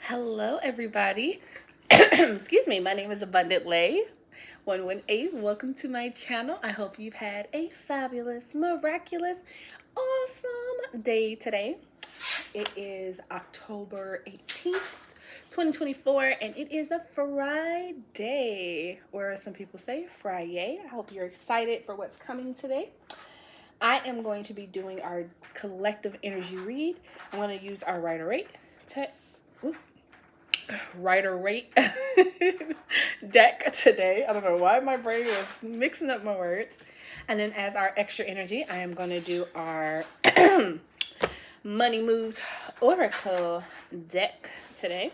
Hello, everybody. Excuse me. My name is Abundant Lei. 118. Welcome to my channel. I hope you've had a fabulous, miraculous, awesome day today. It is October 18th, 2024, and it is a Friday, or some people say Friday. I hope you're excited for what's coming today. I am going to be doing our collective energy read. I'm going to use our Rider Rate deck today. I don't know why my brain was mixing up my words. And then as our extra energy, I am going to do our Money Moves Oracle deck today.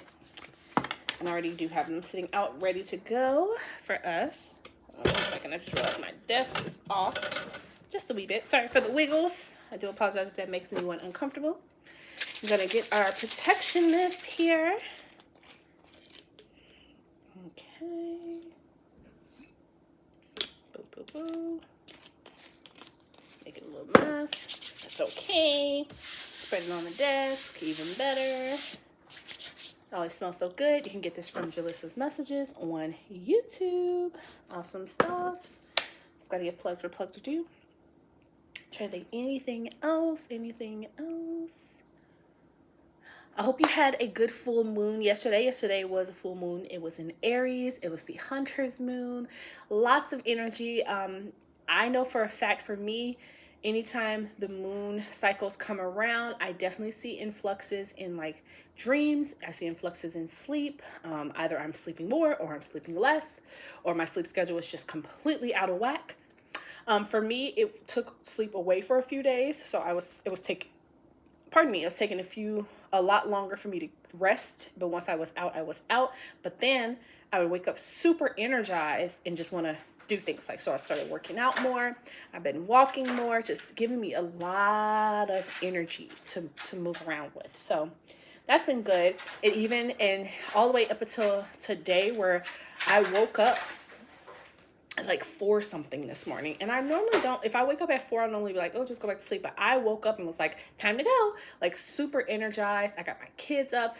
And I already do have them sitting out ready to go for us. Hold on 1 second, I just realized my desk is off just a wee bit. Sorry for the wiggles. I do apologize if that makes anyone uncomfortable. I'm going to get our protection list here. Okay. Boo, boo, boo. Make it a little mess. That's okay. Spread it on the desk. Even better. Oh, it smells so good. You can get this from Jalissa's Messages on YouTube. Awesome sauce. It's got to get plugs where plugs are due. Trying to think anything else. I hope you had a good full moon yesterday. Yesterday was a full moon. It was in Aries. It was the Hunter's moon. Lots of energy. I know for a fact for me, anytime the moon cycles come around, I definitely see influxes in like dreams. I see influxes in sleep. Either I'm sleeping more or I'm sleeping less, or my sleep schedule is just completely out of whack. For me, it took sleep away for a few days. So it was taking a lot longer for me to rest. But once I was out, I was out. But then I would wake up super energized and just want to do things. So I started working out more. I've been walking more, just giving me a lot of energy to move around with. So that's been good. And all the way up until today, where I woke up at like 4 something this morning. And I normally don't, if I wake up at 4, I normally be like, oh, just go back to sleep. But I woke up and was like, time to go. Like super energized. I got my kids up.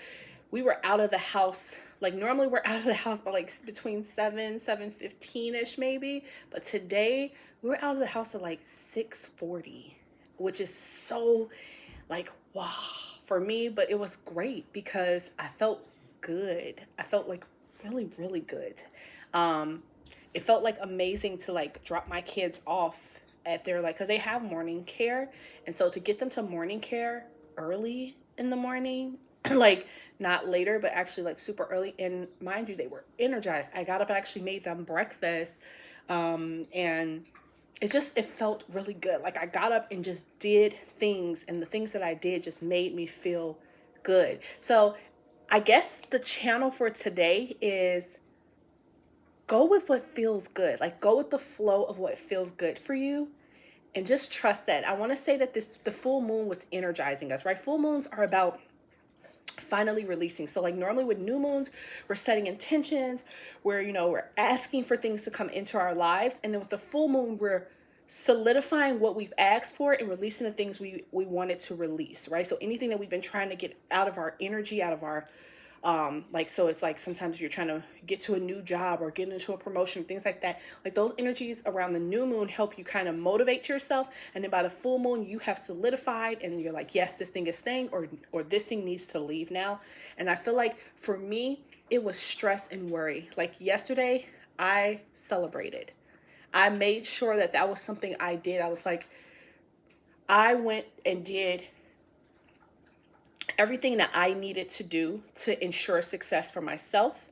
We were out of the house. Like normally we're out of the house by like between 7:15ish maybe. But today we were out of the house at like 6:40, which is so like, wow for me. But it was great because I felt good. I felt like really, really good. It felt like amazing to like drop my kids off at their because they have morning care. And so to get them to morning care early in the morning, like not later, but actually like super early. And mind you, they were energized. I got up and actually made them breakfast. And it felt really good. Like I got up and just did things, and the things that I did just made me feel good. So I guess the channel for today is go with what feels good. Like go with the flow of what feels good for you and just trust that. I want to say that the full moon was energizing us, right? Full moons are about finally releasing. So like normally with new moons, we're setting intentions, where, we're asking for things to come into our lives. And then with the full moon, we're solidifying what we've asked for and releasing the things we wanted to release, right? So anything that we've been trying to get out of our energy, out of our so it's like sometimes if you're trying to get to a new job or get into a promotion, things like that, like those energies around the new moon help you kind of motivate yourself. And then by the full moon, you have solidified and you're like, yes, this thing is staying, or this thing needs to leave now. And I feel like for me, it was stress and worry. Like yesterday, I celebrated. I made sure that was something I did. I was like, I went and did everything that I needed to do to ensure success for myself.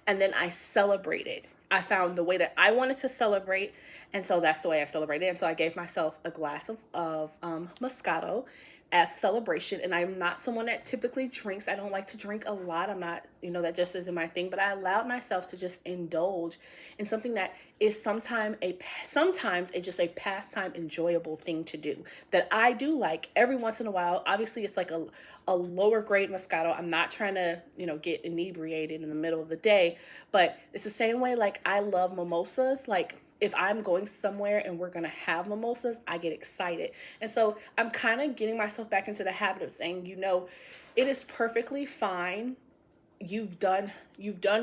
And then I celebrated. I found the way that I wanted to celebrate. And so that's the way I celebrated. And so I gave myself a glass of Moscato as celebration. And I'm not someone that typically drinks. I don't like to drink a lot. I'm not, that just isn't my thing. But I allowed myself to just indulge in something that is sometimes just a pastime, enjoyable thing to do that I do like every once in a while. Obviously, it's like a lower grade Moscato. I'm not trying to, get inebriated in the middle of the day. But it's the same way like I love mimosas. Like if I'm going somewhere and we're going to have mimosas, I get excited. And so I'm kind of getting myself back into the habit of saying, it is perfectly fine you've done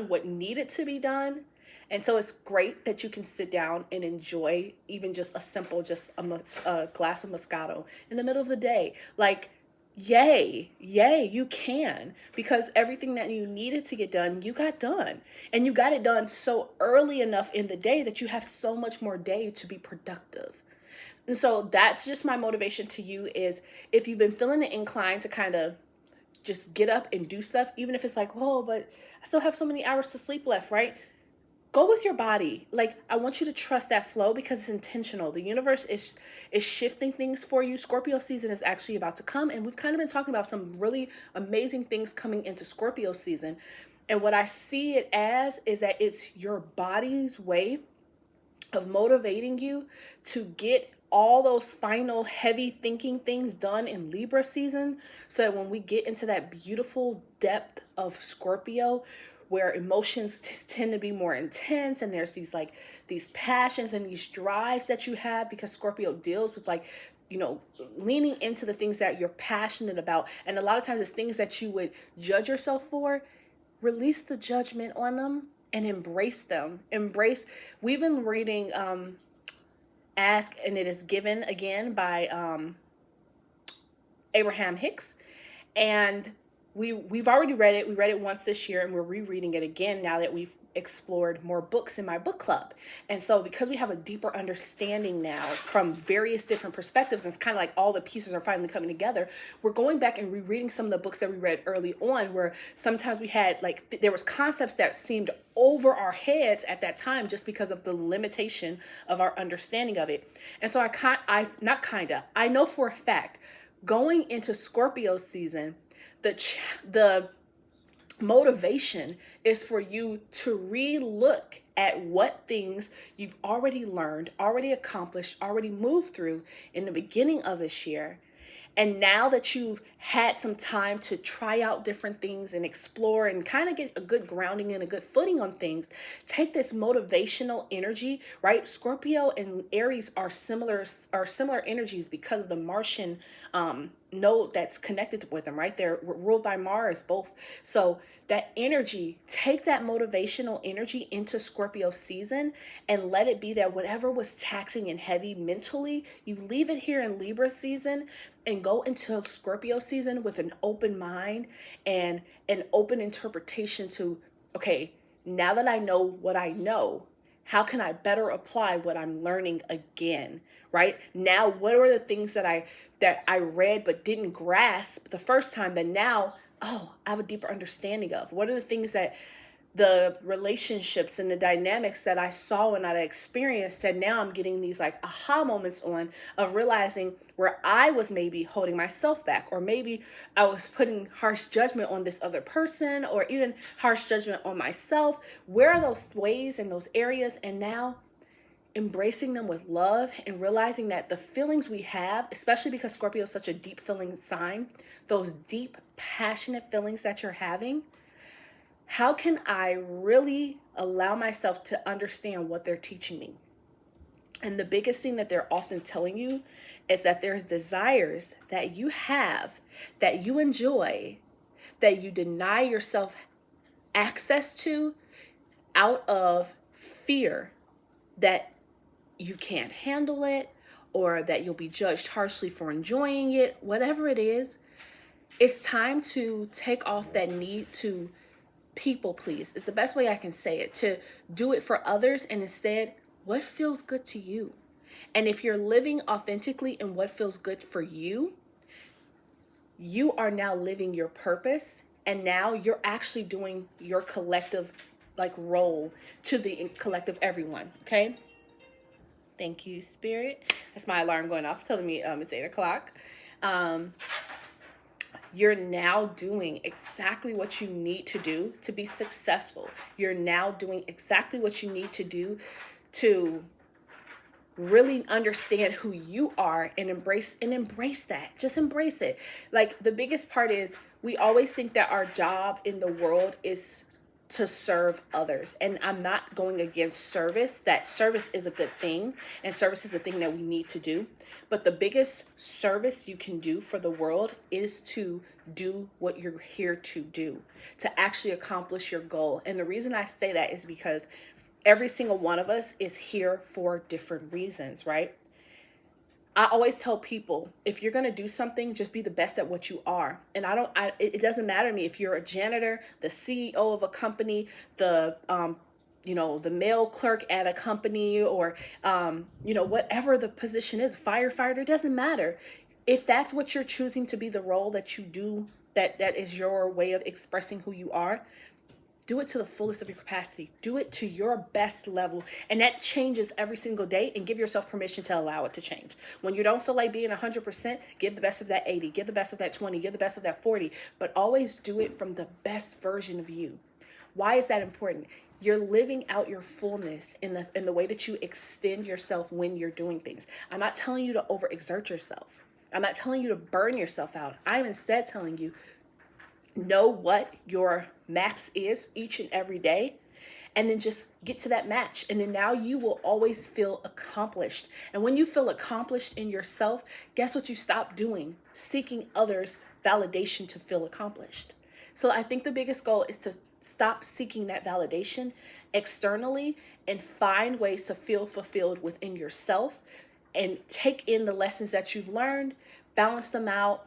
what needed to be done. And so it's great that you can sit down and enjoy even just a simple, just a glass of Moscato in the middle of the day. Like, yay, yay, you can, because everything that you needed to get done, you got done. And you got it done so early enough in the day that you have so much more day to be productive. And so that's just my motivation to you is, if you've been feeling the incline to kind of just get up and do stuff, even if it's like, whoa, but I still have so many hours to sleep left, right? Go with your body. Like, I want you to trust that flow because it's intentional. The universe is shifting things for you. Scorpio season is actually about to come, and we've kind of been talking about some really amazing things coming into Scorpio season. And what I see it as is that it's your body's way of motivating you to get all those final heavy thinking things done in Libra season, so that when we get into that beautiful depth of Scorpio, where emotions tend to be more intense, and there's these passions and these drives that you have, because Scorpio deals with, like, leaning into the things that you're passionate about. And a lot of times it's things that you would judge yourself for. Release the judgment on them and embrace them. We've been reading Ask and It Is Given again by Abraham Hicks. And we've already read it. We read it once this year, and we're rereading it again now that we've explored more books in my book club. And so because we have a deeper understanding now from various different perspectives, and it's kind of like all the pieces are finally coming together, we're going back and rereading some of the books that we read early on, where sometimes we had there was concepts that seemed over our heads at that time just because of the limitation of our understanding of it. And so I know for a fact, going into Scorpio season, the motivation is for you to re-look at what things you've already learned, already accomplished, already moved through in the beginning of this year. And now that you've had some time to try out different things and explore and kind of get a good grounding and a good footing on things, take this motivational energy, right? Scorpio and Aries are similar energies because of the Martian node that's connected with them, right? They're ruled by Mars both. So that energy, take that motivational energy into Scorpio season and let it be that whatever was taxing and heavy mentally, you leave it here in Libra season and go into Scorpio season with an open mind and an open interpretation to, okay, now that I know what I know, how can I better apply what I'm learning again, right? Now, what are the things that I read but didn't grasp the first time that now, I have a deeper understanding of? What are the things that the relationships and the dynamics that I saw and I experienced that now I'm getting these like aha moments on, of realizing where I was maybe holding myself back, or maybe I was putting harsh judgment on this other person, or even harsh judgment on myself. Where are those ways and those areas? And now embracing them with love and realizing that the feelings we have, especially because Scorpio is such a deep feeling sign, those deep, passionate feelings that you're having, how can I really allow myself to understand what they're teaching me? And the biggest thing that they're often telling you is that there's desires that you have, that you enjoy, that you deny yourself access to out of fear that you can't handle it, or that you'll be judged harshly for enjoying it. Whatever it is, it's time to take off that need to people please. It's the best way I can say it, to do it for others, and instead, what feels good to you? And if you're living authentically in what feels good for you, you are now living your purpose, and now you're actually doing your collective role to the collective everyone, okay? Thank you, Spirit. That's my alarm going off telling me it's 8 o'clock. You're now doing exactly what you need to do to be successful. You're now doing exactly what you need to do to really understand who you are and embrace that. Just embrace it. Like, the biggest part is we always think that our job in the world is to serve others. And I'm not going against service. That service is a good thing, and service is a thing that we need to do. But the biggest service you can do for the world is to do what you're here to do, to actually accomplish your goal. And the reason I say that is because every single one of us is here for different reasons, right? I always tell people, if you're going to do something, just be the best at what you are. And it doesn't matter to me if you're a janitor, the CEO of a company, the male clerk at a company, or, whatever the position is, firefighter, doesn't matter. If that's what you're choosing to be the role that you do, that is your way of expressing who you are, do it to the fullest of your capacity. Do it to your best level. And that changes every single day, and give yourself permission to allow it to change. When you don't feel like being 100%, give the best of that 80, give the best of that 20, give the best of that 40, but always do it from the best version of you. Why is that important? You're living out your fullness in the way that you extend yourself when you're doing things. I'm not telling you to overexert yourself. I'm not telling you to burn yourself out. I'm instead telling you, know what your max is each and every day, and then just get to that match. And then now you will always feel accomplished. And when you feel accomplished in yourself, guess what you stop doing? Seeking others' validation to feel accomplished. So I think the biggest goal is to stop seeking that validation externally and find ways to feel fulfilled within yourself, and take in the lessons that you've learned, balance them out,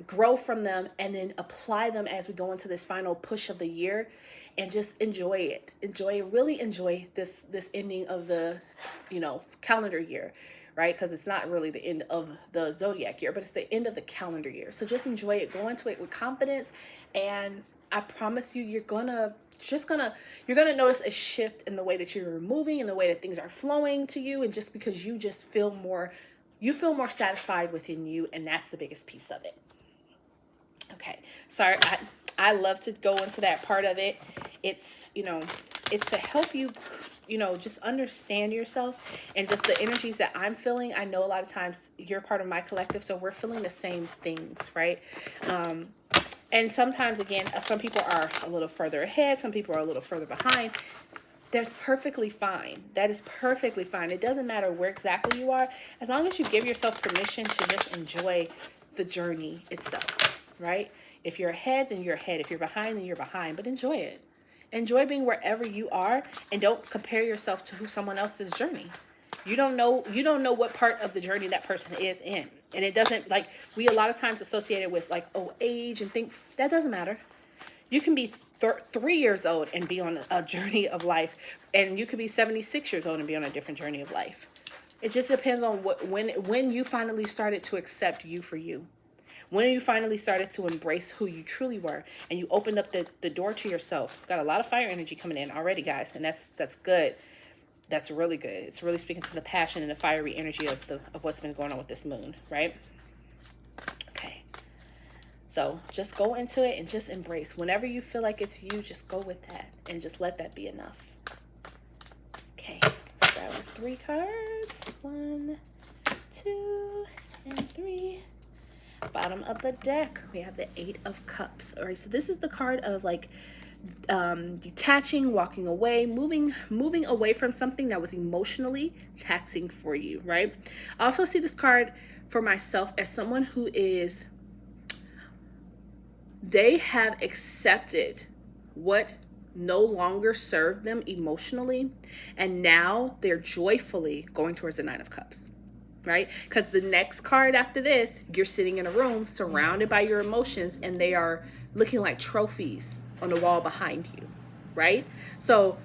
grow from them, and then apply them as we go into this final push of the year, and just enjoy it. Really enjoy this ending of the, calendar year, right? Because it's not really the end of the zodiac year, but it's the end of the calendar year. So just enjoy it. Go into it with confidence, and I promise you, you're gonna notice a shift in the way that you're moving, in the way that things are flowing to you, and just because you just feel more satisfied within you, and that's the biggest piece of it. Okay, sorry, I love to go into that part of it. It's to help you, just understand yourself and just the energies that I'm feeling. I know a lot of times you're part of my collective, so we're feeling the same things, right? And sometimes, again, some people are a little further ahead, some people are a little further behind. That's perfectly fine. That is perfectly fine. It doesn't matter where exactly you are, as long as you give yourself permission to just enjoy the journey itself, right? If you're ahead, then you're ahead. If you're behind, then you're behind. But enjoy it. Enjoy being wherever you are, and don't compare yourself to someone else's journey. You don't know what part of the journey that person is in. And it doesn't, we a lot of times associate it with age and think that doesn't matter. You can be 3 years old and be on a journey of life, and you could be 76 years old and be on a different journey of life. It just depends on when you finally started to accept you for you. When you finally started to embrace who you truly were, and you opened up the door to yourself. Got a lot of fire energy coming in already, guys, and that's good. That's really good. It's really speaking to the passion and the fiery energy of what's been going on with this moon, right? Okay. So just go into it and just embrace. Whenever you feel like it's you, just go with that and just let that be enough. Okay. Grab 3 cards. 1, 2, and 3. Bottom of the deck, we have the 8 of Cups. All right, so this is the card of detaching, walking away, moving away from something that was emotionally taxing for you, right? I also see this card for myself as someone who they have accepted what no longer served them emotionally, and now they're joyfully going towards the 9 of Cups. Right? Because the next card after this, you're sitting in a room surrounded by your emotions, and they are looking like trophies on the wall behind you, right? So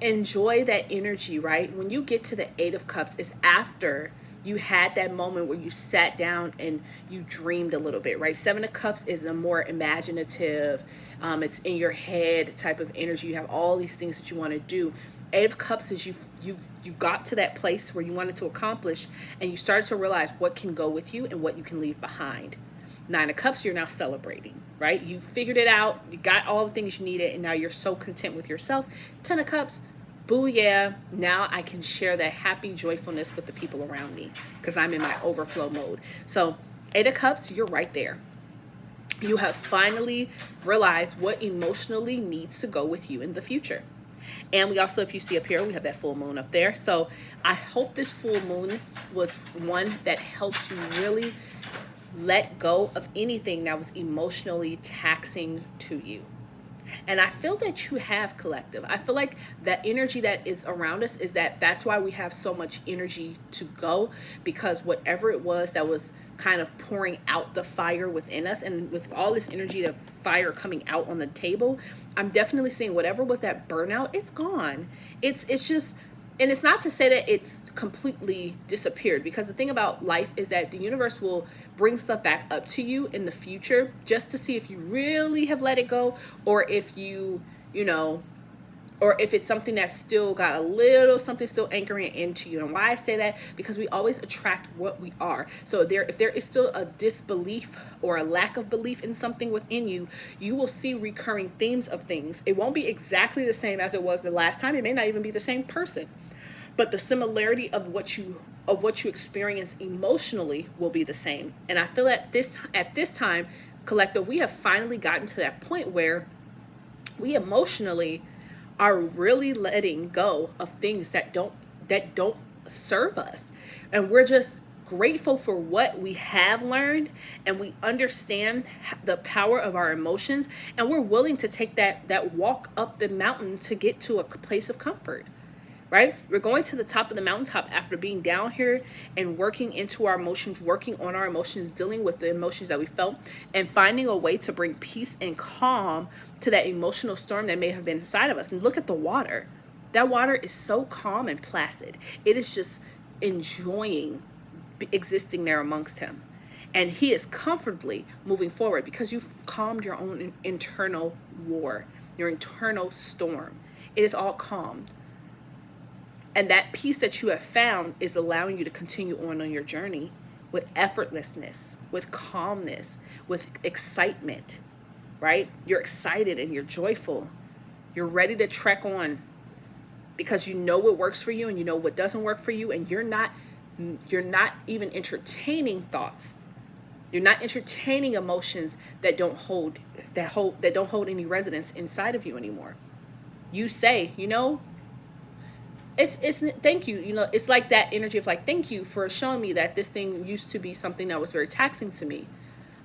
enjoy that energy, right? When you get to the 8 of Cups, it's after you had that moment where you sat down and you dreamed a little bit, right? 7 of Cups is a more imaginative, it's in your head type of energy. You have all these things that you want to do. 8 of Cups is you got to that place where you wanted to accomplish, and you started to realize what can go with you and what you can leave behind. 9 of Cups, you're now celebrating, right? You figured it out. You got all the things you needed, and now you're so content with yourself. 10 of Cups, booyah. Now I can share that happy joyfulness with the people around me because I'm in my overflow mode. So 8 of Cups, you're right there. You have finally realized what emotionally needs to go with you in the future. And we also, if you see up here, we have that full moon up there. So I hope this full moon was one that helps you really let go of anything that was emotionally taxing to you. And I feel that you have, collective. I feel like that energy that is around us is that's why we have so much energy to go, because whatever it was that was kind of pouring out the fire within us, and with all this energy, the fire coming out on the table, I'm definitely seeing whatever was that burnout, it's gone. It's just, and it's not to say that it's completely disappeared, because the thing about life is that the universe will bring stuff back up to you in the future just to see if you really have let it go, or if or if it's something that's still got a little something still anchoring into you. And why I say that, because we always attract what we are. So if there is still a disbelief or a lack of belief in something within you, you will see recurring themes of things. It won't be exactly the same as it was the last time. It may not even be the same person, but the similarity of what you experience emotionally will be the same. And I feel that at this time, collective, we have finally gotten to that point where we emotionally are really letting go of things that don't serve us, and we're just grateful for what we have learned, and we understand the power of our emotions, and we're willing to take that walk up the mountain to get to a place of comfort. Right? We're going to the top of the mountaintop after being down here and working into our emotions, working on our emotions, dealing with the emotions that we felt, and finding a way to bring peace and calm to that emotional storm that may have been inside of us. And look at the water. That water is so calm and placid. It is just enjoying existing there amongst him. And he is comfortably moving forward because you've calmed your own internal war, your internal storm. It is all calmed. And that peace that you have found is allowing you to continue on your journey with effortlessness, with calmness, with excitement, right? You're excited and you're joyful. You're ready to trek on because you know what works for you and you know what doesn't work for you, and you're not even entertaining thoughts. You're not entertaining emotions that don't hold any resonance inside of you anymore. You say, it's thank you. It's like that energy of like, thank you for showing me that this thing used to be something that was very taxing to me.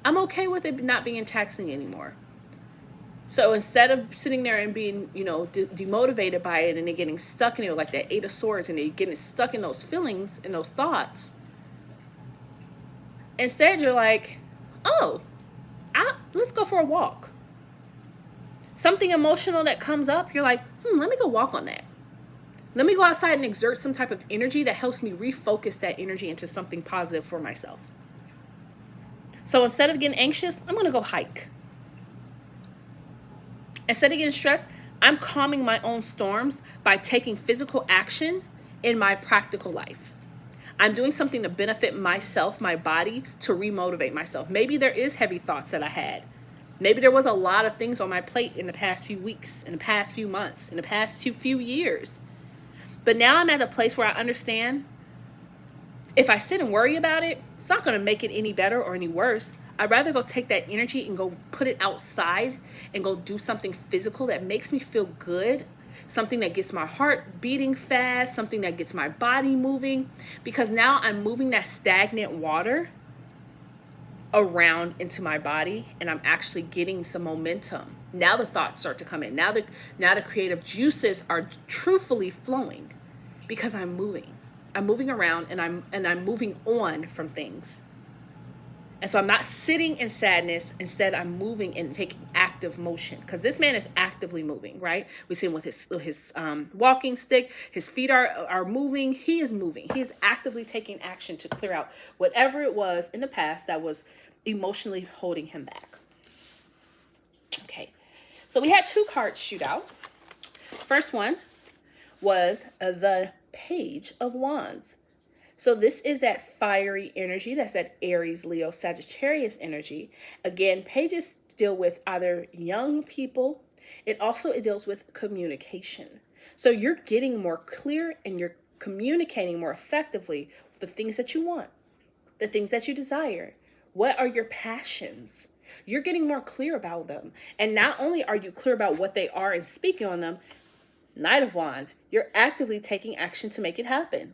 I'm okay with it not being taxing anymore. So instead of sitting there and being, demotivated by it and then getting stuck in it, like that Eight of Swords, and then getting stuck in those feelings and those thoughts, instead you're like, oh, let's go for a walk. Something emotional that comes up, you're like, let me go walk on that. Let me go outside and exert some type of energy that helps me refocus that energy into something positive for myself. So instead of getting anxious, I'm going to go hike. Instead of getting stressed, I'm calming my own storms by taking physical action in my practical life. I'm doing something to benefit myself, my body, to remotivate myself. Maybe there is heavy thoughts that I had. Maybe there was a lot of things on my plate in the past few weeks, in the past few months, in the past few years. But now I'm at a place where I understand if I sit and worry about it, it's not going to make it any better or any worse. I'd rather go take that energy and go put it outside and go do something physical that makes me feel good, something that gets my heart beating fast, something that gets my body moving, because now I'm moving that stagnant water around into my body and I'm actually getting some momentum. Now the thoughts start to come in. Now the creative juices are truthfully flowing because I'm moving. I'm moving around and I'm moving on from things. And so I'm not sitting in sadness. Instead, I'm moving and taking active motion, because this man is actively moving, right? We see him with his walking stick. His feet are moving. He is moving. He is actively taking action to clear out whatever it was in the past that was emotionally holding him back. Okay, so we had two cards shoot out. First one was the Page of Wands. So this is that fiery energy. That's that Aries, Leo, Sagittarius energy. Again, pages deal with either young people. It deals with communication. So you're getting more clear and you're communicating more effectively the things that you want, the things that you desire. What are your passions? You're getting more clear about them. And not only are you clear about what they are and speaking on them, Knight of Wands, you're actively taking action to make it happen.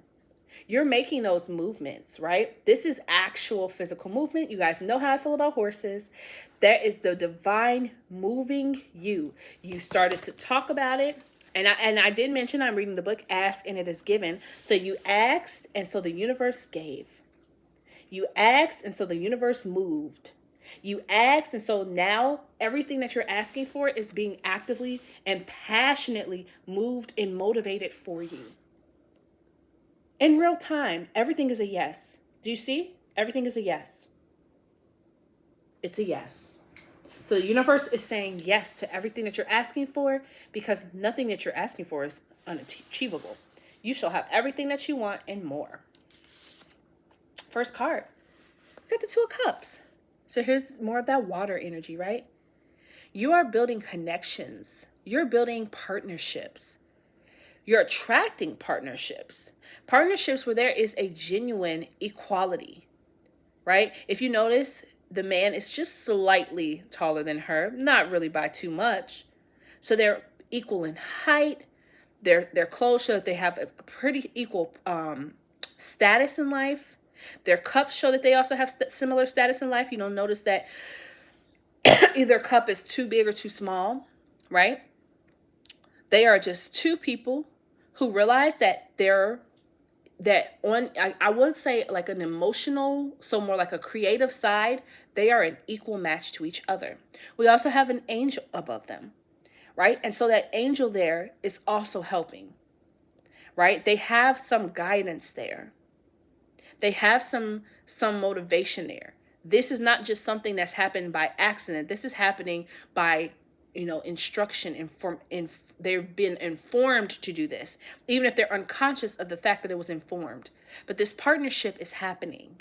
You're making those movements, right? This is actual physical movement. You guys know how I feel about horses. That is the divine moving you. You started to talk about it. And I did mention I'm reading the book Ask and It Is Given. So you asked and so the universe gave. You asked and so the universe moved. You asked and so now everything that you're asking for is being actively and passionately moved and motivated for you. In real time, everything is a yes. Do you see? Everything is a yes. It's a yes. So the universe is saying yes to everything that you're asking for because nothing that you're asking for is unachievable. You shall have everything that you want and more. First card. We got the Two of Cups. So here's more of that water energy, right? You are building connections. You're building partnerships. You're attracting partnerships. Partnerships where there is a genuine equality, right? If you notice, the man is just slightly taller than her, not really by too much. So they're equal in height. Their clothes show that they have a pretty equal status in life. Their cups show that they also have similar status in life. You don't notice that either cup is too big or too small, right? They are just two people who realize that I would say like an emotional, so more like a creative side, they are an equal match to each other. We also have an angel above them, right? And so that angel there is also helping, right? They have some guidance there. They have some motivation there. This is not just something that's happened by accident. This is happening by instruction. They've been informed to do this, even if they're unconscious of the fact that it was informed. But this partnership is happening.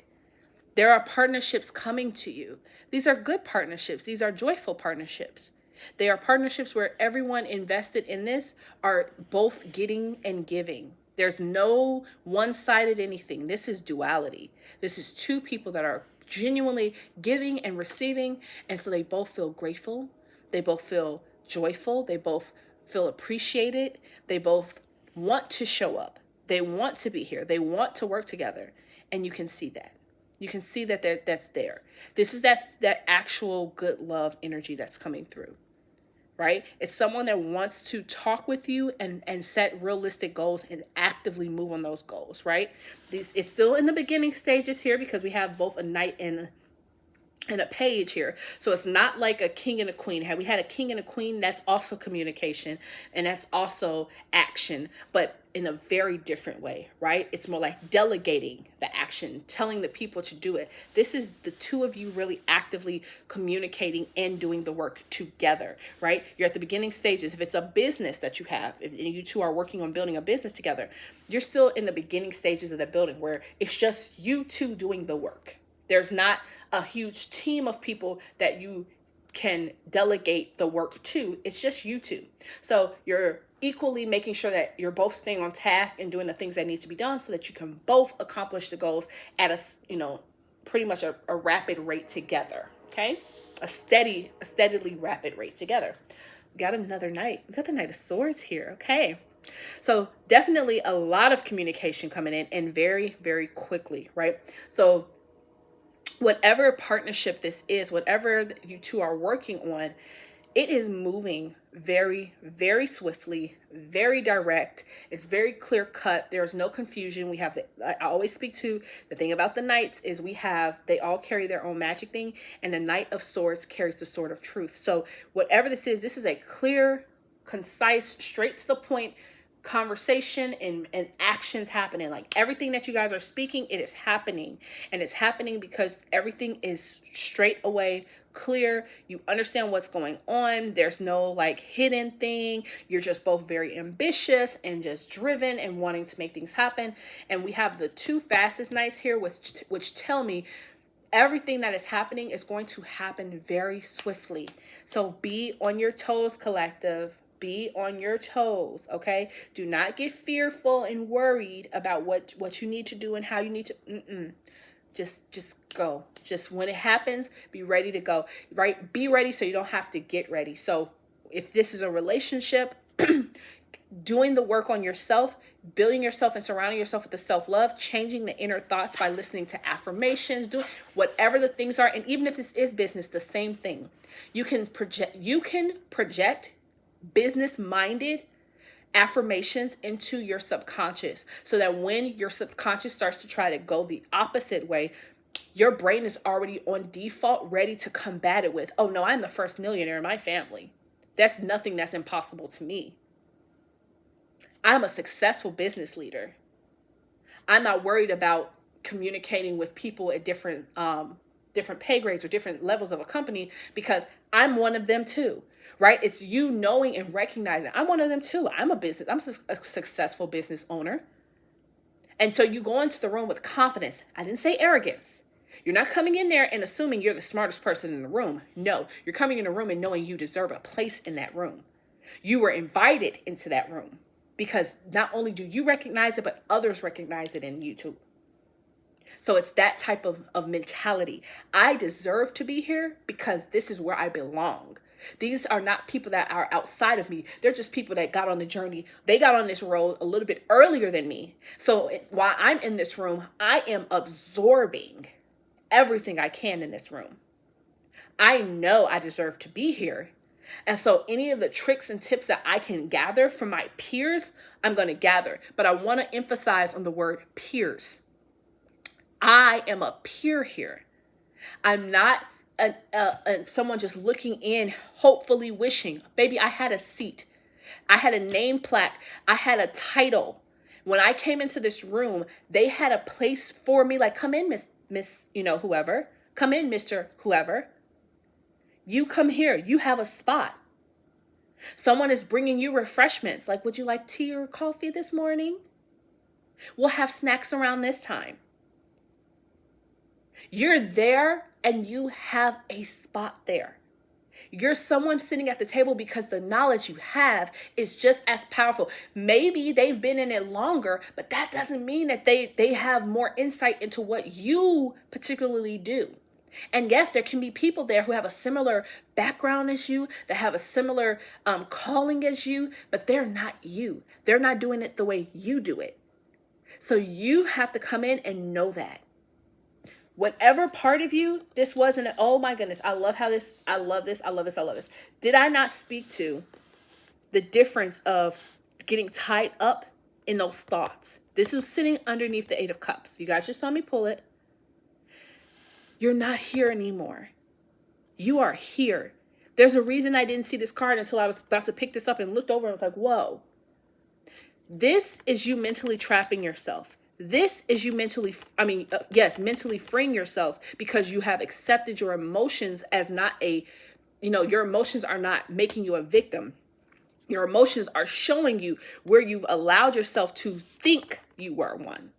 There are partnerships coming to you. These are good partnerships. These are joyful partnerships. They are partnerships where everyone invested in this are both getting and giving. There's no one-sided anything. This is duality. This is two people that are genuinely giving and receiving. And so they both feel grateful. They both feel joyful. They both feel appreciated. They both want to show up. They want to be here. They want to work together. And you can see that. You can see that that's there. This is that actual good love energy that's coming through, right? It's someone that wants to talk with you and set realistic goals and actively move on those goals, right? It's still in the beginning stages here because we have both a knight and a page here. So it's not like a king and a queen. Had we had a king and a queen, that's also communication and that's also action, but in a very different way, right? It's more like delegating the action, telling the people to do it. This is the two of you really actively communicating and doing the work together, right? You're at the beginning stages. If it's a business that you have, if you two are working on building a business together, you're still in the beginning stages of the building where it's just you two doing the work. There's not a huge team of people that you can delegate the work to. It's just you two. So you're equally making sure that you're both staying on task and doing the things that need to be done so that you can both accomplish the goals at pretty much a rapid rate together. Okay? A steadily rapid rate together. We got another knight. We got the Knight of Swords here. Okay. So definitely a lot of communication coming in and very, very quickly, right? So whatever partnership this is, whatever you two are working on, it is moving very, very swiftly, very direct. It's very clear cut. There's no confusion. I always speak to the thing about the knights is they all carry their own magic thing, and the Knight of Swords carries the Sword of Truth. So whatever this is a clear, concise, straight to the point conversation and actions happening. Like everything that you guys are speaking, it is happening, and it's happening because everything is straight away clear. You understand what's going on. There's no like hidden thing. You're just both very ambitious and just driven and wanting to make things happen. And we have the two fastest knights here, which tell me everything that is happening is going to happen very swiftly. So be on your toes, collective. Be on your toes, okay? Do not get fearful and worried about what you need to do and how you need to. Just go. Just when it happens, be ready to go, right? Be ready so you don't have to get ready. So if this is a relationship, doing the work on yourself, building yourself and surrounding yourself with the self-love, changing the inner thoughts by listening to affirmations, doing whatever the things are. And even if this is business, the same thing. You can project business-minded affirmations into your subconscious so that when your subconscious starts to try to go the opposite way, your brain is already on default ready to combat it with, oh no, I'm the first millionaire in my family. That's nothing that's impossible to me. I'm a successful business leader. I'm not worried about communicating with people at different pay grades or different levels of a company because I'm one of them too, right? It's you knowing and recognizing I'm one of them too. I'm a successful business owner. And so you go into the room with confidence. I didn't say arrogance. You're not coming in there and assuming you're the smartest person in the room. No, you're coming in the room and knowing you deserve a place in that room. You were invited into that room because not only do you recognize it, but others recognize it in you too. So it's that type of mentality. I deserve to be here because this is where I belong. These are not people that are outside of me. They're just people that got on the journey. They got on this road a little bit earlier than me. So while I'm in this room, I am absorbing everything I can in this room. I know I deserve to be here. And so any of the tricks and tips that I can gather from my peers, I'm going to gather. But I want to emphasize on the word peers. I am a peer here. I'm not someone just looking in, hopefully wishing. Baby, I had a seat. I had a name plaque. I had a title. When I came into this room, they had a place for me. Like, come in, Miss, whoever. Come in, Mr. Whoever. You come here. You have a spot. Someone is bringing you refreshments. Like, would you like tea or coffee this morning? We'll have snacks around this time. You're there and you have a spot there. You're someone sitting at the table because the knowledge you have is just as powerful. Maybe they've been in it longer, but that doesn't mean that they have more insight into what you particularly do. And yes, there can be people there who have a similar background as you, that have a similar calling as you, but they're not you. They're not doing it the way you do it. So you have to come in and know that. Whatever part of you this wasn't, oh my goodness, I love this. Did I not speak to the difference of getting tied up in those thoughts? This is sitting underneath the 8 of Cups. You guys just saw me pull it. You're not here anymore. You are here. There's a reason I didn't see this card until I was about to pick this up and looked over and was like, whoa. This is you mentally trapping yourself. This is you mentally freeing yourself because you have accepted your emotions as not your emotions are not making you a victim. Your emotions are showing you where you've allowed yourself to think you were one.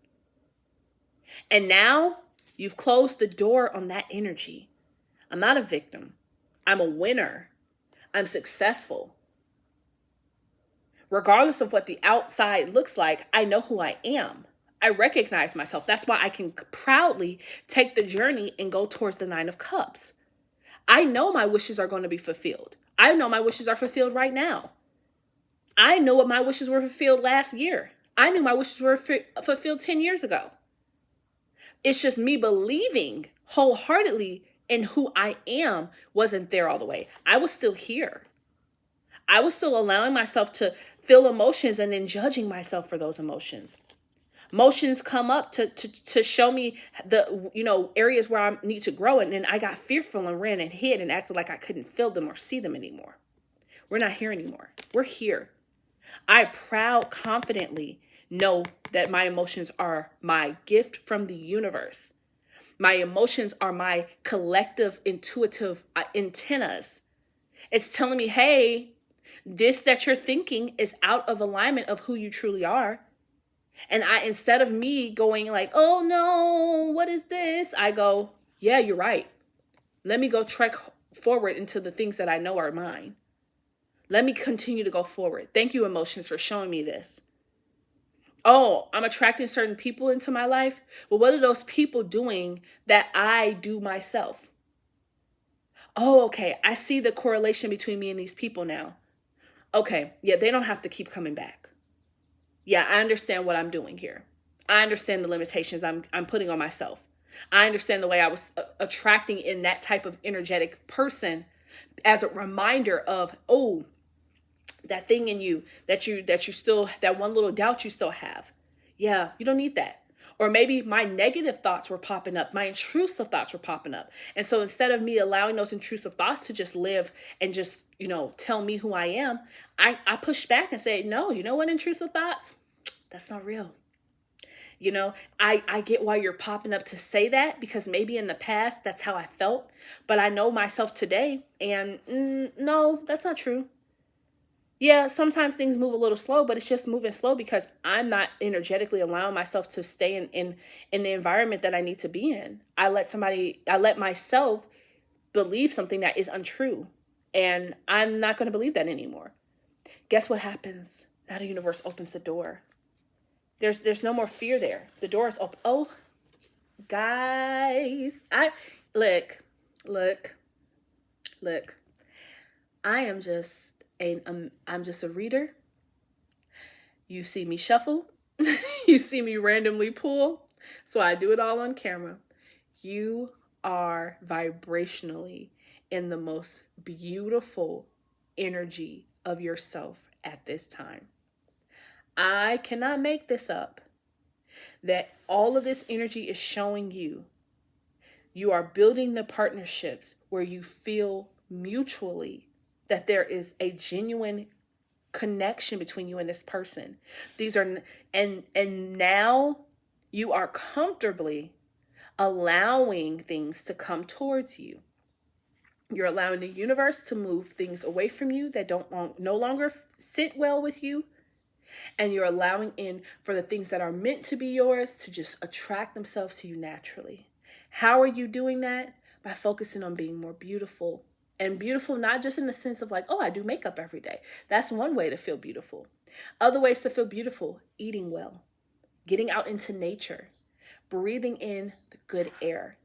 And now you've closed the door on that energy. I'm not a victim. I'm a winner. I'm successful. Regardless of what the outside looks like, I know who I am. I recognize myself. That's why I can proudly take the journey and go towards the 9 of Cups. I know my wishes are going to be fulfilled. I know my wishes are fulfilled right now. I know what my wishes were fulfilled last year. I knew my wishes were fulfilled 10 years ago. It's just me believing wholeheartedly in who I am wasn't there all the way. I was still here. I was still allowing myself to feel emotions and then judging myself for those emotions. Emotions come up to show me the, areas where I need to grow. And then I got fearful and ran and hid and acted like I couldn't feel them or see them anymore. We're not here anymore. We're here. I confidently know that my emotions are my gift from the universe. My emotions are my collective intuitive antennas. It's telling me, hey, this that you're thinking is out of alignment of who you truly are. And instead of me going like, oh no, what is this? I go, yeah, you're right. Let me go trek forward into the things that I know are mine. Let me continue to go forward. Thank you, emotions, for showing me this. Oh, I'm attracting certain people into my life. Well, what are those people doing that I do myself? Oh, okay. I see the correlation between me and these people now. Okay. Yeah, they don't have to keep coming back. Yeah, I understand what I'm doing here. I understand the limitations I'm putting on myself. I understand the way I was attracting in that type of energetic person as a reminder of, oh, that thing in you that you still, that one little doubt you still have. Yeah, you don't need that. Or maybe my negative thoughts were popping up, my intrusive thoughts were popping up. And so instead of me allowing those intrusive thoughts to just live and just, tell me who I am, I pushed back and said, no, you know what, intrusive thoughts? That's not real. I get why you're popping up to say that, because maybe in the past that's how I felt, but I know myself today, and no, that's not true. Yeah, sometimes things move a little slow, but it's just moving slow because I'm not energetically allowing myself to stay in the environment that I need to be in. I let myself believe something that is untrue, and I'm not going to believe that anymore. Guess what happens? Now the universe opens the door. There's no more fear there. The door is open. Oh, guys, I look. I am just I'm just a reader. You see me shuffle. You see me randomly pull. So I do it all on camera. You are vibrationally in the most beautiful energy of yourself at this time. I cannot make this up. That all of this energy is showing you. You are building the partnerships where you feel mutually that there is a genuine connection between you and this person. These are and now you are comfortably allowing things to come towards you. You're allowing the universe to move things away from you that no longer sit well with you. And you're allowing in for the things that are meant to be yours to just attract themselves to you naturally. How are you doing that? By focusing on being more beautiful. And beautiful, not just in the sense of like, oh, I do makeup every day. That's one way to feel beautiful. Other ways to feel beautiful: eating well, getting out into nature, breathing in the good air.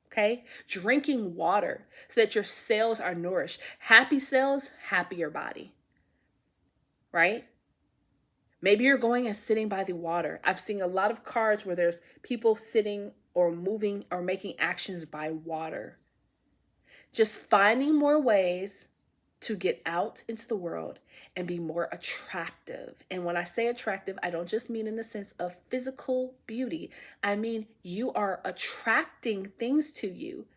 Okay? Drinking water so that your cells are nourished. Happy cells, happier body. Right? Maybe you're going and sitting by the water. I've seen a lot of cards where there's people sitting or moving or making actions by water. Just finding more ways to get out into the world and be more attractive. And when I say attractive, I don't just mean in the sense of physical beauty. I mean, you are attracting things to you.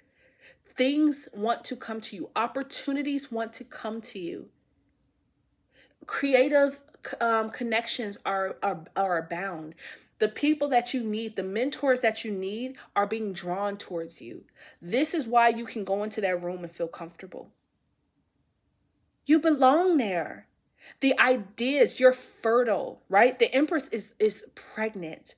Things want to come to you. Opportunities want to come to you. Creative connections are abound. The people that you need, the mentors that you need, are being drawn towards you. This is why you can go into that room and feel comfortable. You belong there. The ideas, you're fertile, right? The Empress is pregnant.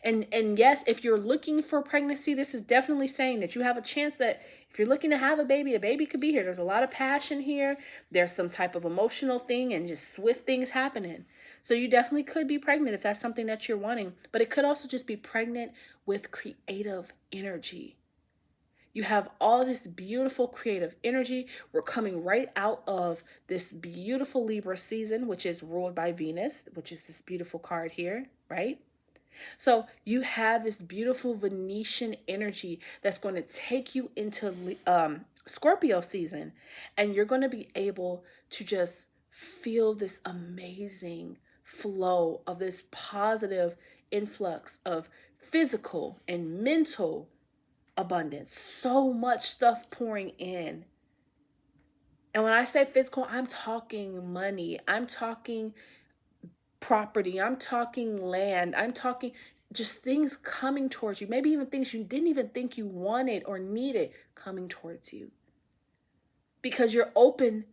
And yes, if you're looking for pregnancy, this is definitely saying that you have a chance that if you're looking to have a baby could be here. There's a lot of passion here. There's some type of emotional thing and just swift things happening. So you definitely could be pregnant if that's something that you're wanting. But it could also just be pregnant with creative energy. You have all this beautiful creative energy. We're coming right out of this beautiful Libra season, which is ruled by Venus, which is this beautiful card here, right? So you have this beautiful Venetian energy that's going to take you into Scorpio season, and you're going to be able to just feel this amazing flow of this positive influx of physical and mental abundance. So much stuff pouring in. And when I say physical, I'm talking money. I'm talking property. I'm talking land. I'm talking just things coming towards you. Maybe even things you didn't even think you wanted or needed coming towards you. Because you're open.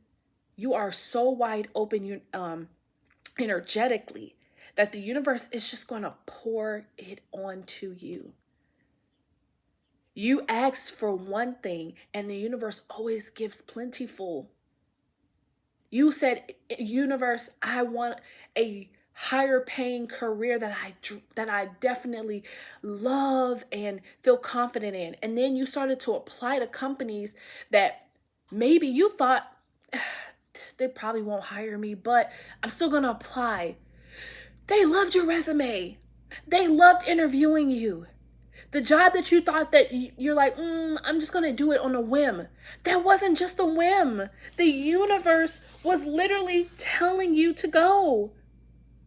You are so wide open energetically that the universe is just going to pour it onto you. You ask for one thing and the universe always gives plentiful. You said, universe, I want a higher paying career that I definitely love and feel confident in. And then you started to apply to companies that maybe you thought they probably won't hire me, but I'm still going to apply. They loved your resume. They loved interviewing you. The job that you thought that you're like, I'm just going to do it on a whim. That wasn't just a whim. The universe was literally telling you to go.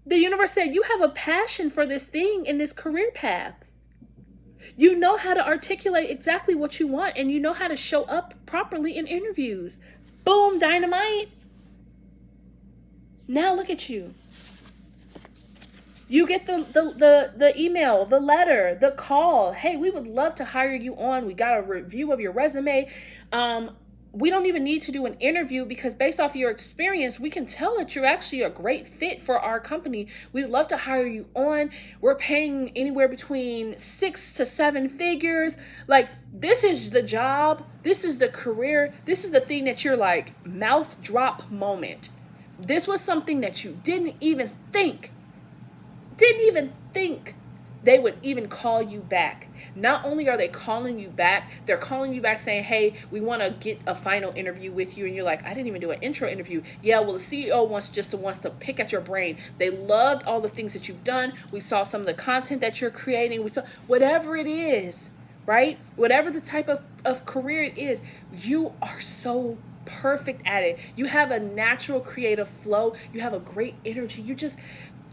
The universe said, you have a passion for this thing in this career path. You know how to articulate exactly what you want, and you know how to show up properly in interviews. Boom, dynamite. Now look at you. You get the email, the letter, the call. Hey, we would love to hire you on. We got a review of your resume. We don't even need to do an interview because based off of your experience, we can tell that you're actually a great fit for our company. We'd love to hire you on. We're paying anywhere between 6 to 7 figures. Like, this is the job. This is the career. This is the thing that you're like, mouth drop moment. This was something that you didn't even think they would even call you back. Not only are they calling you back, they're calling you back saying, hey, we want to get a final interview with you. And you're like, I didn't even do an intro interview. Yeah, well, the CEO wants to pick at your brain. They loved all the things that you've done. We saw some of the content that you're creating. We saw whatever it is, right? Whatever the type of career it is, you are so perfect at it. You have a natural creative flow. You have a great energy.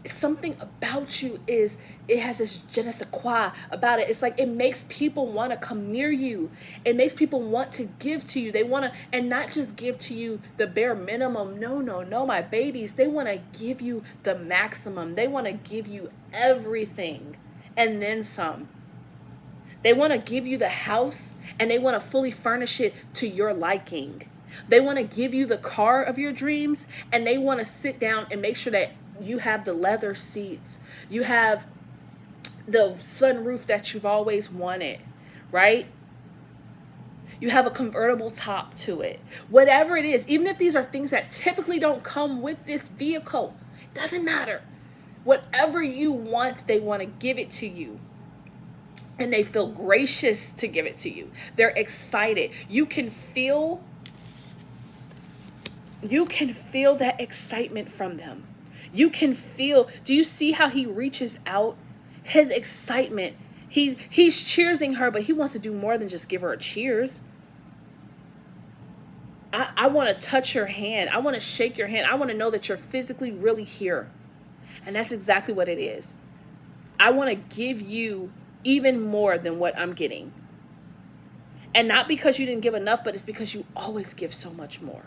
Something about you it has this je ne sais quoi about it. It's like it makes people want to come near you. It makes people want to give to you. They want to, and not just give to you the bare minimum. No, my babies. They want to give you the maximum. They want to give you everything and then some. They want to give you the house and they want to fully furnish it to your liking. They want to give you the car of your dreams and they want to sit down and make sure that you have the leather seats. You have the sunroof that you've always wanted, right? You have a convertible top to it. Whatever it is, even if these are things that typically don't come with this vehicle, it doesn't matter. Whatever you want, they want to give it to you. And they feel gracious to give it to you. They're excited. You can feel that excitement from them. You can feel, do you see how he reaches out? His excitement. He's cheersing her, but he wants to do more than just give her a cheers. I want to touch your hand. I want to shake your hand. I want to know that you're physically really here. And that's exactly what it is. I want to give you even more than what I'm getting. And not because you didn't give enough, but it's because you always give so much more.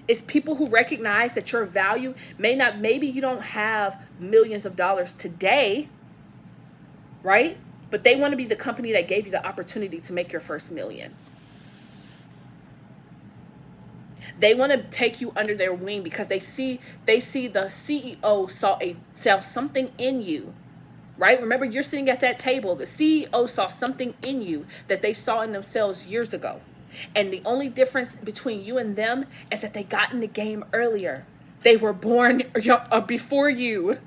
It's people who recognize that your value maybe you don't have millions of dollars today, right? But they want to be the company that gave you the opportunity to make your first million. They want to take you under their wing because they see the CEO saw something in you, right? Remember, you're sitting at that table. The CEO saw something in you that they saw in themselves years ago. And the only difference between you and them is that they got in the game earlier. They were born before you.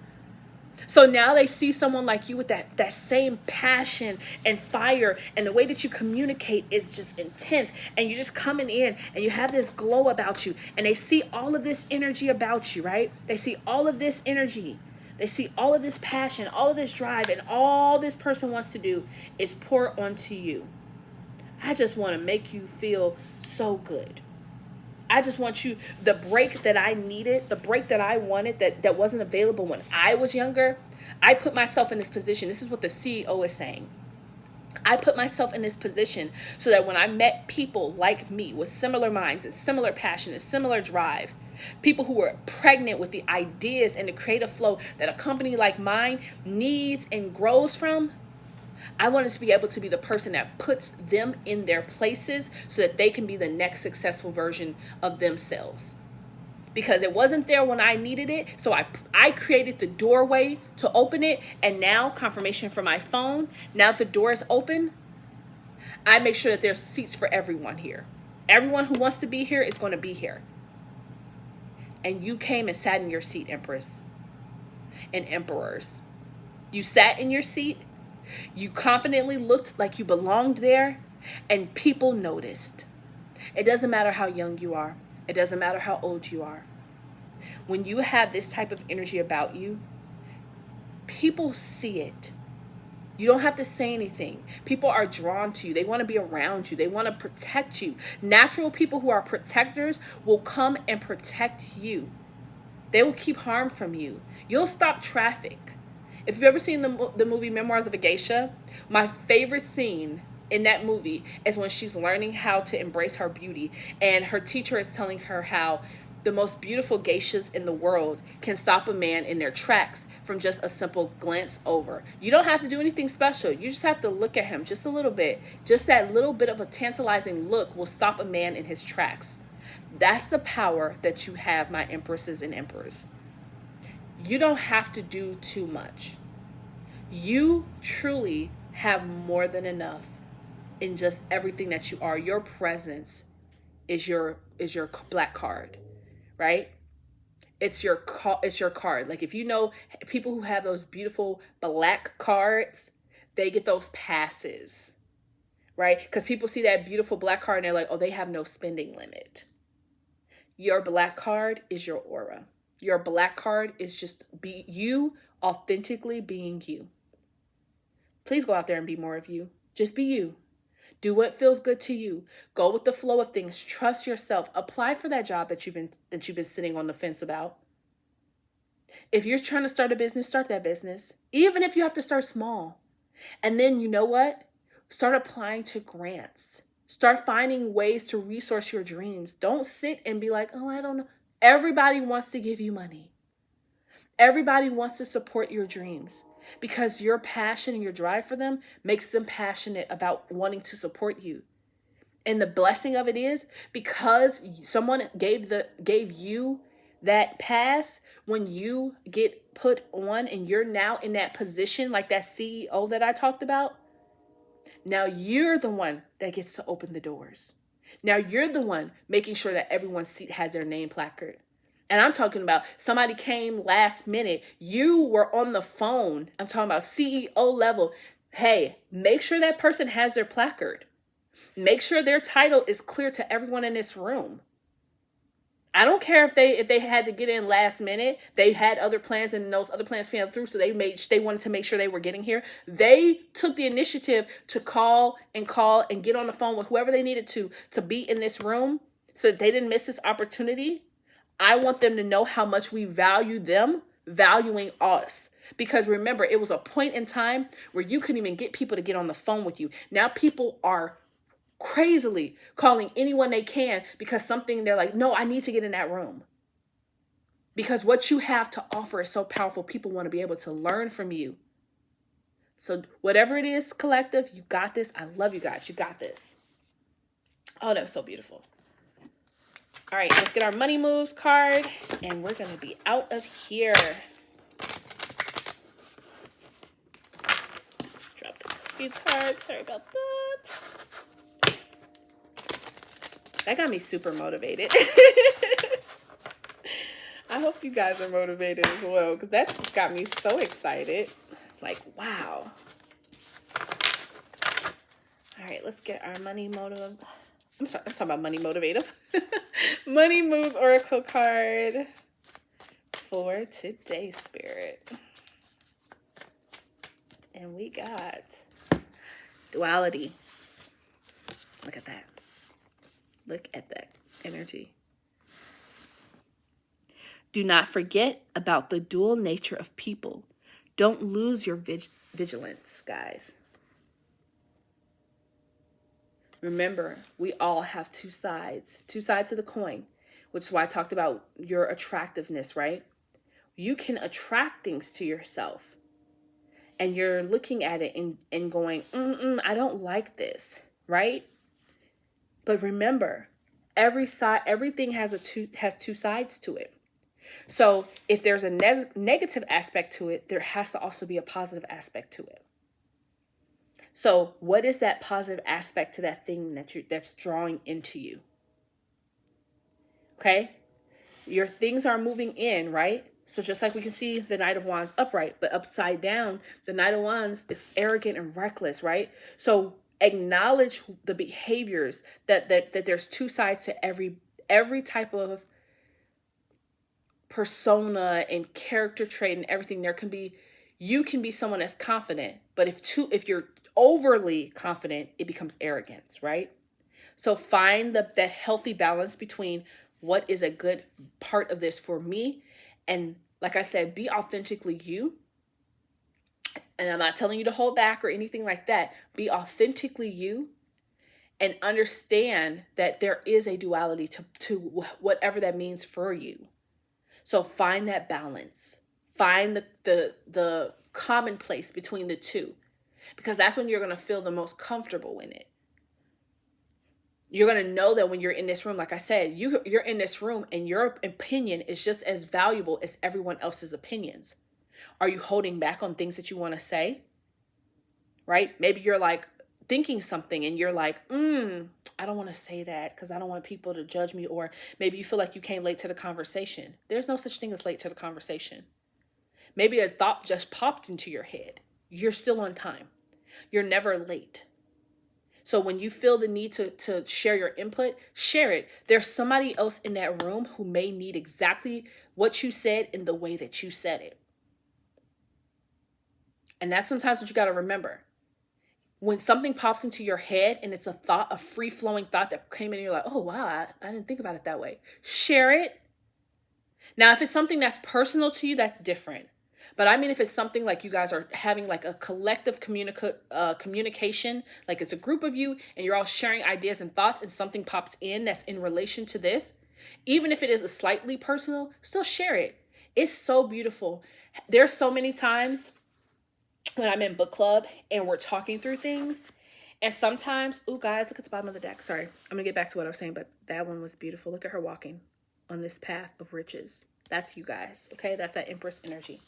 So now they see someone like you with that same passion and fire, and the way that you communicate is just intense, and you're just coming in and you have this glow about you, and they see all of this energy about you, right? They see all of this energy. They see all of this passion, all of this drive, and all this person wants to do is pour onto you. I just want to make you feel so good. I just want you, the break that I needed, the break that I wanted that wasn't available when I was younger. I put myself in this position. This is what the CEO is saying. I put myself in this position so that when I met people like me with similar minds and similar passion and similar drive, people who were pregnant with the ideas and the creative flow that a company like mine needs and grows from, I wanted to be able to be the person that puts them in their places so that they can be the next successful version of themselves. Because it wasn't there when I needed it. So I created the doorway to open it. And now, confirmation from my phone, now that the door is open, I make sure that there's seats for everyone here. Everyone who wants to be here is going to be here. And you came and sat in your seat, Empress. and emperors. You sat in your seat, you confidently looked like you belonged there, and people noticed. It doesn't matter how young you are. It doesn't matter how old you are. When you have this type of energy about you, people see it. You don't have to say anything. People are drawn to you. They want to be around you. They want to protect you. Natural people who are protectors will come and protect you. They will keep harm from you. You'll stop traffic. If you've ever seen the movie Memoirs of a Geisha, my favorite scene in that movie is when she's learning how to embrace her beauty, and her teacher is telling her how the most beautiful geishas in the world can stop a man in their tracks from just a simple glance over. You don't have to do anything special. You just have to look at him just a little bit. Just that little bit of a tantalizing look will stop a man in his tracks. That's the power that you have, my empresses and emperors. You don't have to do too much. You truly have more than enough in just everything that you are. Your presence is your black card, right? It's your card. Like, if you know people who have those beautiful black cards, they get those passes, right? Because people see that beautiful black card and they're like, oh, they have no spending limit. Your black card is your aura. Your black card is just be you, authentically being you. Please go out there and be more of you. Just be you. Do what feels good to you. Go with the flow of things. Trust yourself. Apply for that job that you've been sitting on the fence about. If you're trying to start a business, start that business. Even if you have to start small. And then, you know what? Start applying to grants. Start finding ways to resource your dreams. Don't sit and be like, oh, I don't know. Everybody wants to give you money. Everybody wants to support your dreams because your passion and your drive for them makes them passionate about wanting to support you. And the blessing of it is, because someone gave you that pass, when you get put on and you're now in that position, like that CEO that I talked about, now you're the one that gets to open the doors. Now you're the one making sure that everyone's seat has their name placard. And I'm talking about somebody came last minute. You were on the phone. I'm talking about CEO level. Hey, make sure that person has their placard. Make sure their title is clear to everyone in this room. I don't care if they had to get in last minute. They had other plans and those other plans fell through, so they wanted to make sure they were getting here. They took the initiative to call and get on the phone with whoever they needed to be in this room so that they didn't miss this opportunity. I want them to know how much we value them valuing us. Because remember, it was a point in time where you couldn't even get people to get on the phone with you. Now people are crazily calling anyone they can because something they're like, no, I need to get in that room. Because what you have to offer is so powerful. People want to be able to learn from you. So whatever it is, collective, you got this. I love you guys. You got this. Oh, that was so beautiful. All right, let's get our money moves card and we're going to be out of here. Dropped a few cards. Sorry about that. That got me super motivated. I hope you guys are motivated as well, because that just got me so excited. Like, wow. All right, let's get our money motive. I'm talking about money motivative. Money moves oracle card for today, Spirit. And we got duality. Look at that. Look at that energy. Do not forget about the dual nature of people. Don't lose your vigilance, guys. Remember, we all have two sides of the coin, which is why I talked about your attractiveness, right? You can attract things to yourself and you're looking at it and going, I don't like this, right? But remember, everything has two sides to it. So if there's a negative aspect to it, there has to also be a positive aspect to it. So what is that positive aspect to that thing that's drawing into you? Okay? Your things are moving in, right? So just like we can see the Knight of Wands upright, but upside down, the Knight of Wands is arrogant and reckless, right? So acknowledge the behaviors that there's two sides to every type of persona and character trait and everything. You can be someone that's confident, but if you're overly confident, it becomes arrogance, right? So find that healthy balance between what is a good part of this for me. And like I said, be authentically you. And I'm not telling you to hold back or anything like that. Be authentically you and understand that there is a duality to whatever that means for you. So find that balance. Find the commonplace between the two, because that's when you're going to feel the most comfortable in it. You're going to know that when you're in this room, like I said, you're in this room and your opinion is just as valuable as everyone else's opinions. Are you holding back on things that you want to say? Right? Maybe you're like thinking something and you're like, I don't want to say that because I don't want people to judge me. Or maybe you feel like you came late to the conversation. There's no such thing as late to the conversation. Maybe a thought just popped into your head. You're still on time. You're never late. So when you feel the need to share your input, share it. There's somebody else in that room who may need exactly what you said in the way that you said it. And that's sometimes what you got to remember. When something pops into your head and it's a thought, a free-flowing thought that came in and you're like, oh, wow, I didn't think about it that way. Share it. Now, if it's something that's personal to you, that's different. But I mean, if it's something like you guys are having like a collective communication, like it's a group of you and you're all sharing ideas and thoughts and something pops in that's in relation to this, even if it is a slightly personal, still share it. It's so beautiful. There's so many times when I'm in book club and we're talking through things. And sometimes, guys, look at the bottom of the deck. Sorry, I'm going to get back to what I was saying, but that one was beautiful. Look at her walking on this path of riches. That's you guys, okay? That's that Empress energy.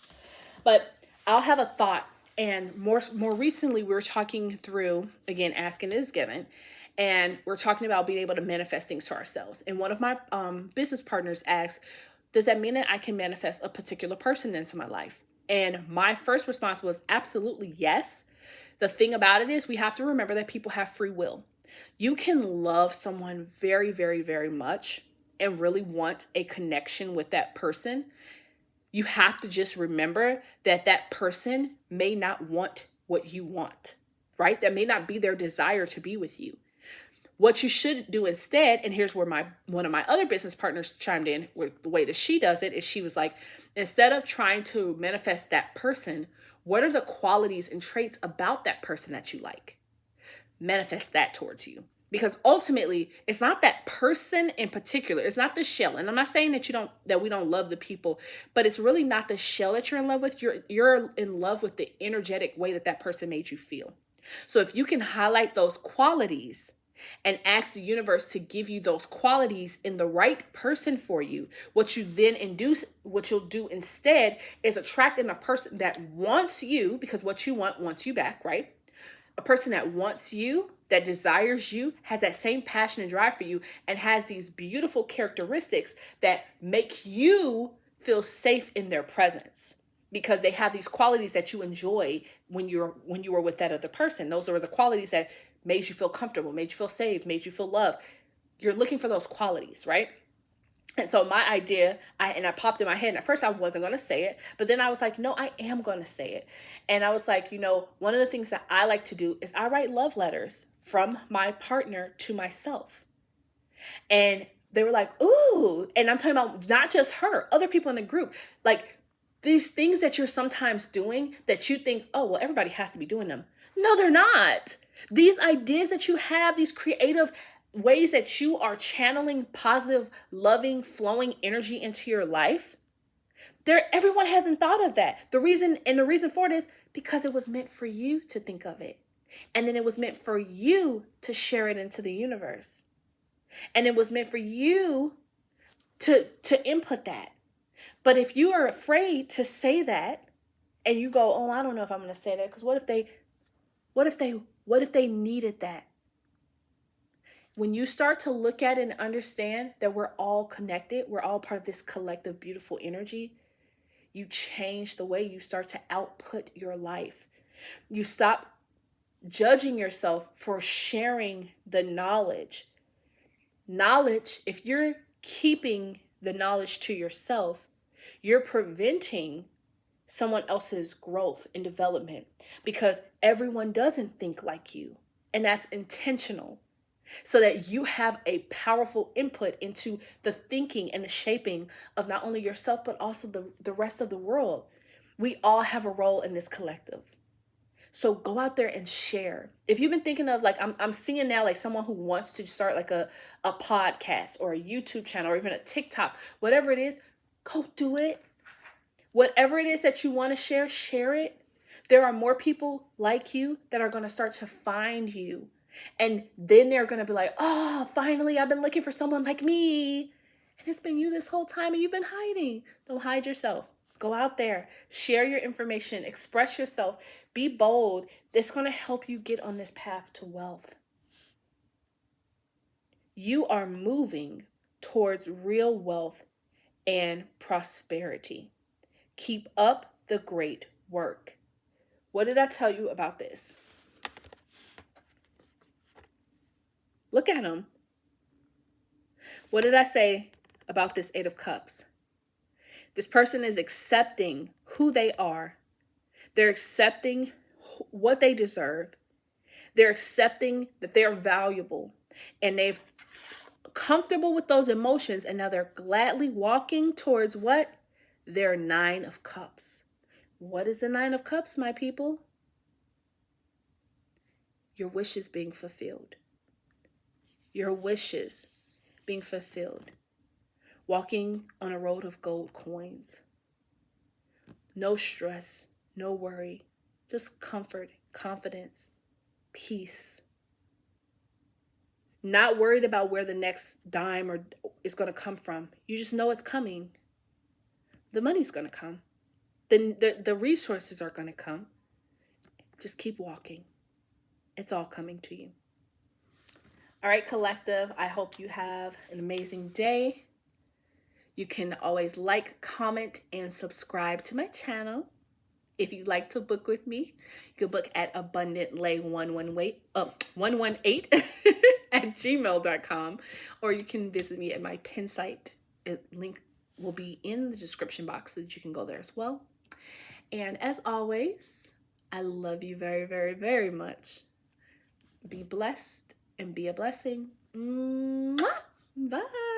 But I'll have a thought. And more recently, we were talking through, again, asking is given. And we're talking about being able to manifest things to ourselves. And one of my business partners asked, does that mean that I can manifest a particular person into my life? And my first response was absolutely yes. The thing about it is we have to remember that people have free will. You can love someone very, very, very much and really want a connection with that person. You have to just remember that that person may not want what you want, right? That may not be their desire to be with you. What you should do instead, and here's where one of my other business partners chimed in, with the way that she does it, is she was like, instead of trying to manifest that person, what are the qualities and traits about that person that you like? Manifest that towards you. Because ultimately, it's not that person in particular. It's not the shell. And I'm not saying that we don't love the people, but it's really not the shell that you're in love with. You're in love with the energetic way that person made you feel. So if you can highlight those qualities and ask the universe to give you those qualities in the right person for you, what you'll do instead is attracting a person that wants you, because what you want wants you back, right? A person that wants you, that desires you, has that same passion and drive for you, and has these beautiful characteristics that make you feel safe in their presence, because they have these qualities that you enjoy when you were with that other person. Those are the qualities that made you feel comfortable, made you feel safe, made you feel loved. You're looking for those qualities, right? And so my idea, I popped in my head, and at first I wasn't going to say it, but then I was like, no, I am going to say it. And I was like, one of the things that I like to do is I write love letters from my partner to myself. And they were like, ooh, and I'm talking about not just her, other people in the group, like these things that you're sometimes doing that you think, oh, well, everybody has to be doing them. No, they're not. These ideas that you have, these creative ways that you are channeling positive, loving, flowing energy into your life, everyone hasn't thought of that. The reason for it is because it was meant for you to think of it. And then it was meant for you to share it into the universe. And it was meant for you to input that. But if you are afraid to say that and you go, oh, I don't know if I'm going to say that, because what if they needed that? When you start to look at it and understand that we're all connected, we're all part of this collective, beautiful energy, You change the way you start to output your life. You stop judging yourself for sharing the knowledge. Knowledge, if you're keeping the knowledge to yourself, you're preventing someone else's growth and development because everyone doesn't think like you. And that's intentional so that you have a powerful input into the thinking and the shaping of not only yourself, but also the rest of the world. We all have a role in this collective. So go out there and share. If you've been thinking of like, I'm seeing now like someone who wants to start like a podcast or a YouTube channel or even a TikTok, whatever it is, go do it. Whatever it is that you want to share, share it. There are more people like you that are going to start to find you. And then they're going to be like, oh, finally, I've been looking for someone like me. And it's been you this whole time and you've been hiding. Don't hide yourself. Go out there, share your information, express yourself, be bold. It's going to help you get on this path to wealth. You are moving towards real wealth and prosperity. Keep up the great work. What did I tell you about this? Look at him. What did I say about this Eight of Cups? This person is accepting who they are. They're accepting what they deserve. They're accepting that they're valuable. And they've comfortable with those emotions. And now they're gladly walking towards what? Their Nine of Cups. What is the Nine of Cups, my people? Your wishes being fulfilled. Your wishes being fulfilled. Walking on a road of gold coins. No stress, no worry, just comfort, confidence, peace. Not worried about where the next dime or is going to come from. You just know it's coming. The money's going to come. The resources are going to come. Just keep walking. It's all coming to you. All right, collective, I hope you have an amazing day. You can always like, comment, and subscribe to my channel. If you'd like to book with me, you can book at Abundant Lei 118 at gmail.com, or you can visit me at my pin site. Link will be in the description box so that you can go there as well. And as always, I love you very, very, very much. Be blessed and be a blessing. Mwah! Bye.